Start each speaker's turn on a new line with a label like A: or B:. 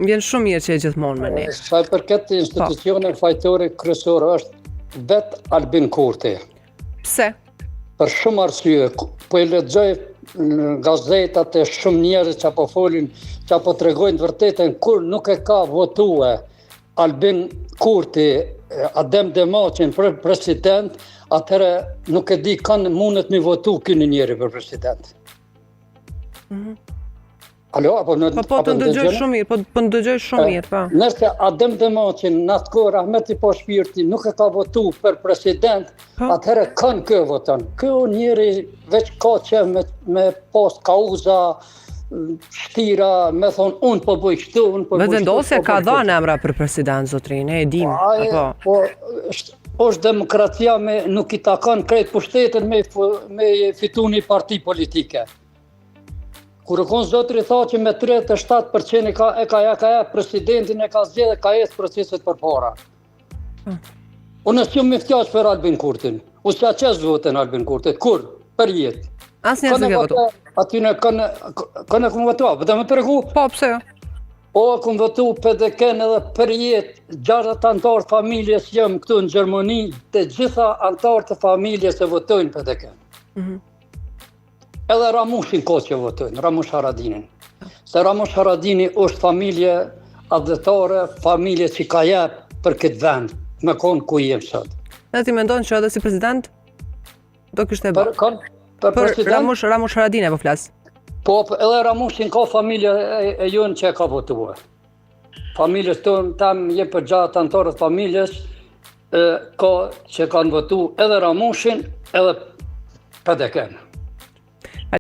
A: Vjen shumë mirë që e gjithmonë me ne.
B: Sa i përket institucioneve fajtore kryesore është vetë Albin Kurti.
A: Pse?
B: Për shumë arsye, po e lexoj në gazetat e shumë njerëz që po folin, që po tregojnë të vërtetën, kur nuk e ka votue Albin Kurti, Adem Demaçin për president, atëherë nuk e di kanë mundet me votu kënë njeri për president. Alo, apo
A: të ndëgjoj shumë mirë, po ndëgjoj shumë mirë, po.
B: Nëse Adem Demaçin në atë kohë Rahmeti Po Shpirti nuk e ka votu për president, atëherë kanë kë voton. Ky njeri veç ka që me pas kauza, shtira, me thonë unë po bëj kështu, unë po bëj kështu.
A: Vendosja ka dhënë emra për president, zotrin, e dim, apo.
B: Po është demokracia nuk i takon krejt pushtetin me fitu një parti politike. Kur kon zotri tha që me 37% e ka presidentin e ka zgjedhë ka ecë proceset përpara. Unë s'jam me fjalë për Albin Kurtin. U sa çes votën Albin Kurtit, kur? Për jetë.
A: Asnjë s'e votu.
B: Aty në kanë votuar, vetëm për ku?
A: Po, pse?
B: Po, kam votu PDK-n edhe për jetë, 6 anëtar familjes jam këtu në Gjermani, të gjitha anëtarët e familjes e votojnë PDK-n. Edhe Ramushin ko që votojnë, Ramush Haradinin. Se Ramush Haradini është familje adhetare, familje që ka jep për këtë vend, me konë ku jem sot.
A: Dhe ti mendon që edhe si president do kishte bërë?
B: Për president?
A: Ramush Haradini po flas.
B: Po, edhe Ramushin ka familje e jonë që e ka votuar. Familjes tonë, tam je për gjatë antarët familjes, ka që kanë votu edhe Ramushin, edhe PDK-n.